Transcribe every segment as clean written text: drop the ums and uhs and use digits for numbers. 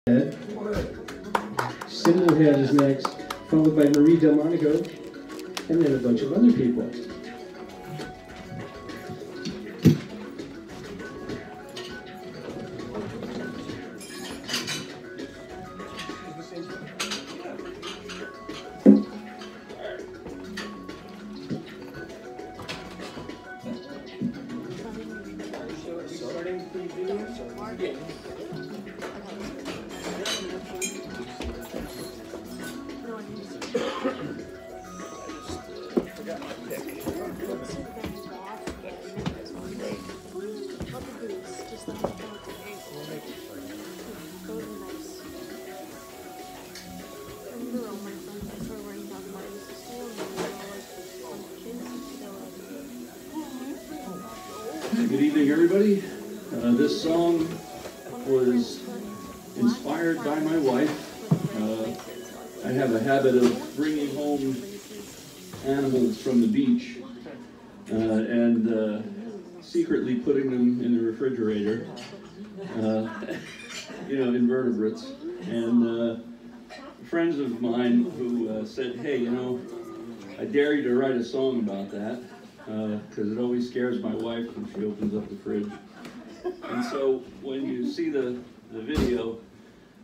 Head. Cymbol Head is next, followed by Marie Delmonico, and then a bunch of other people. Good evening, everybody. This song was inspired by my wife. I have a habit of bringing home animals from the beach and secretly putting them in the refrigerator, you know, invertebrates. And friends of mine who said, hey, you know, I dare you to write a song about that. Because it always scares my wife when she opens up the fridge. And so when you see the video,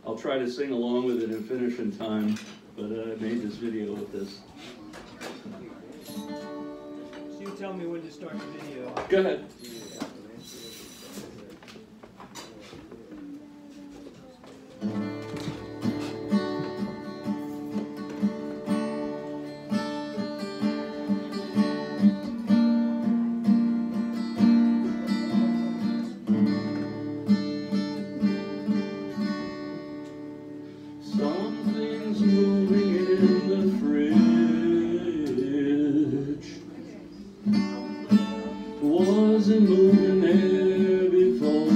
I'll try to sing along with it and finish in time, but I made this video with this. So you tell me when to start the video. Go ahead. Something's moving in the fridge. Wasn't moving there before.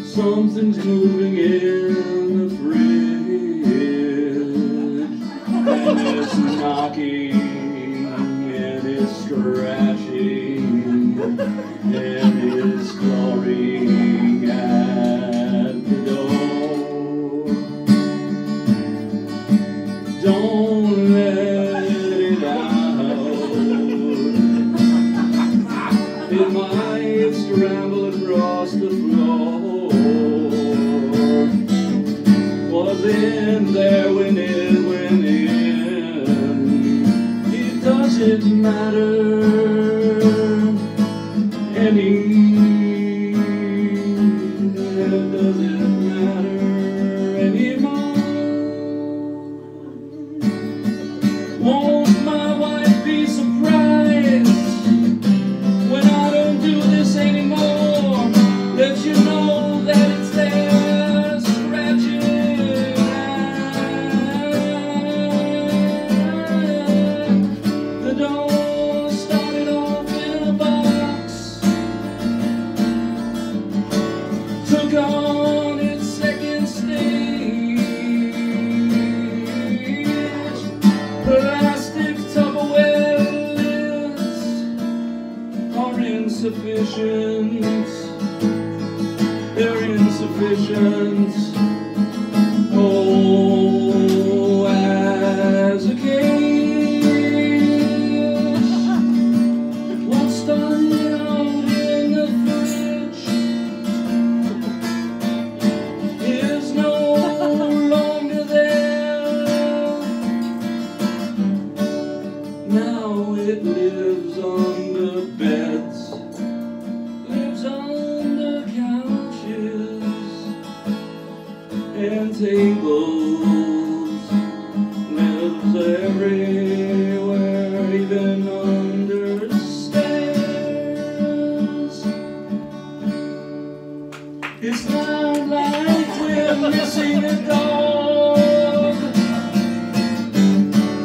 Something's moving in the fridge, and it's knocking and it's scratching and it's clawing at the door. Don't let it out. It might scramble across the floor. Was in there when it went in. It doesn't matter any. It doesn't matter anymore. Won't my wife be surprised when I don't do this anymore? Let you know that it's there scratching at the door. Started off in a box, took on its second stage. Plastic Tupperware lids are insufficient. They're insufficient. Oh, as a cage. What started out in the fridge is no longer there. Now it lives under beds, lives under couches and tables, lives everywhere, even under stairs. It's not like we're missing a dog,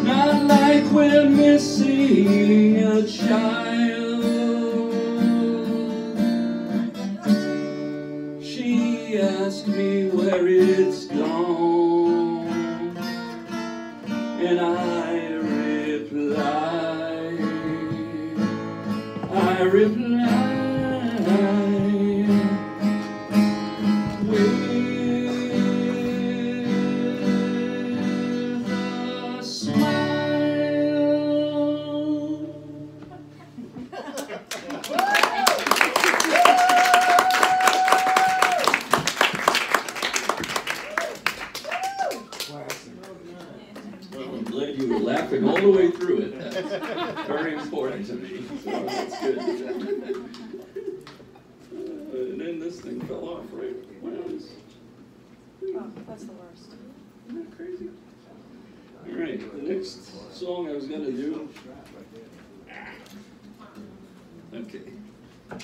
not like we're missing a child. She asked me where it's gone, and I replied, in, this thing fell off right when I was... Oh, that's the worst. Isn't that crazy? All right, the next song I was going to do... Okay.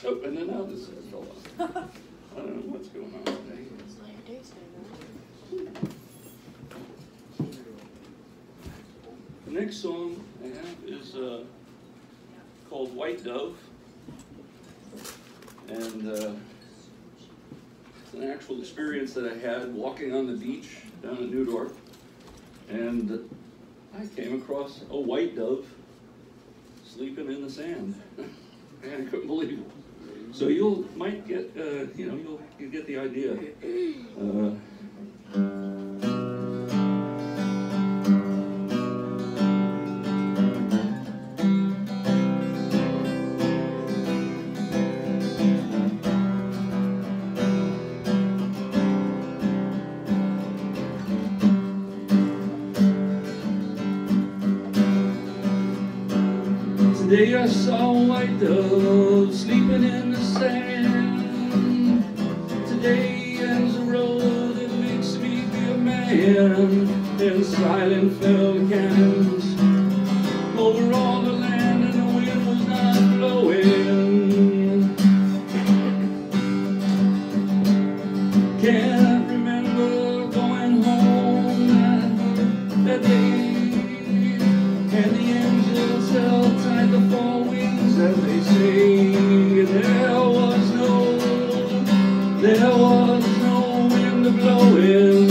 Oh, and then now this fell off. I don't know what's going on today. The next song I have is called White Dove. And it's an actual experience that I had walking on the beach down in Neudorf. And I came across a white dove sleeping in the sand. And I couldn't believe it. So you might get, you'll get the idea. Today I saw a white dove sleeping in the sand. Today ends a road that makes me be a man. And silent fell the cannons over all the land, and the wind was not blowing. Can't remember going home that day, and the angels held tight the four wings, as they say. There was no wind blowing,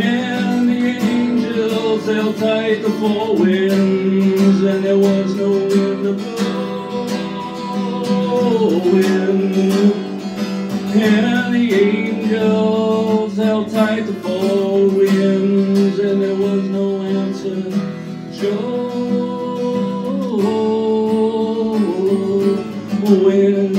and the angels held tight the four winds, and there was no wind blowing, and the angels held tight the four winds, and there was no answer. When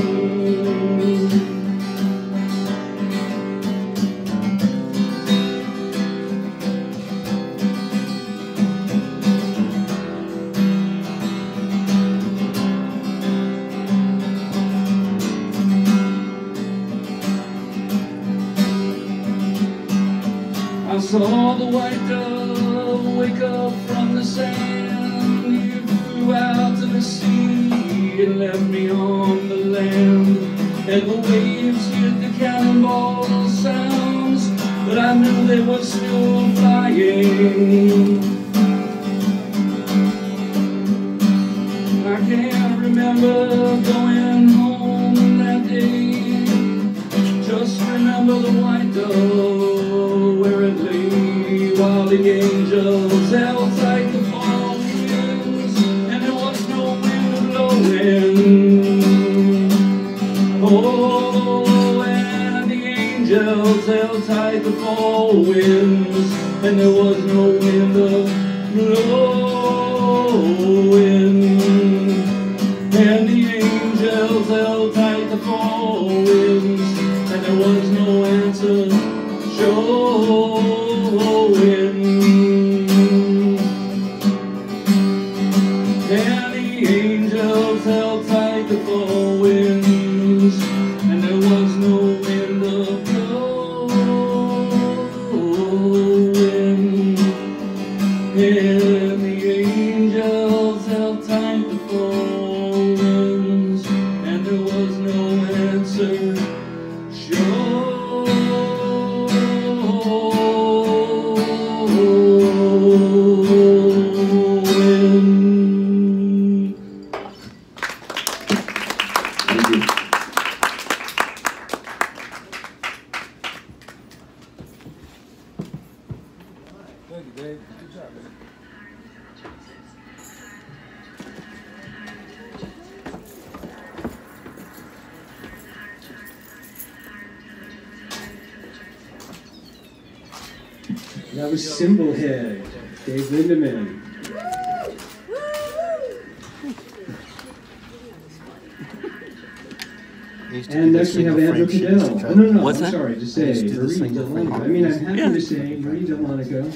I saw the white dove wake up from the sand, you flew out to the sea and left me on the land, and the waves hit the cannonball sounds, but I knew they were still flying. I can't remember going home that day, just remember the white dove where it lay, while the angels held tight the four winds, and there was no wind blowing. Oh, and the angels held tight the four winds, and there was no wind blowing, and the angels held tight the four winds, and there was no answer showing, and the angels held tight the four winds, and there was no wind blowing, and the angels held tight the four winds, and there was no answer Thank you, Dave. Good job, man. That was Cymbol Head, Dave Lindemann. And next we have Andrew Cadell. Oh, no, What's I'm that? sorry to say, Marie Delmonico. I mean, I'm happy to say Marie Delmonico.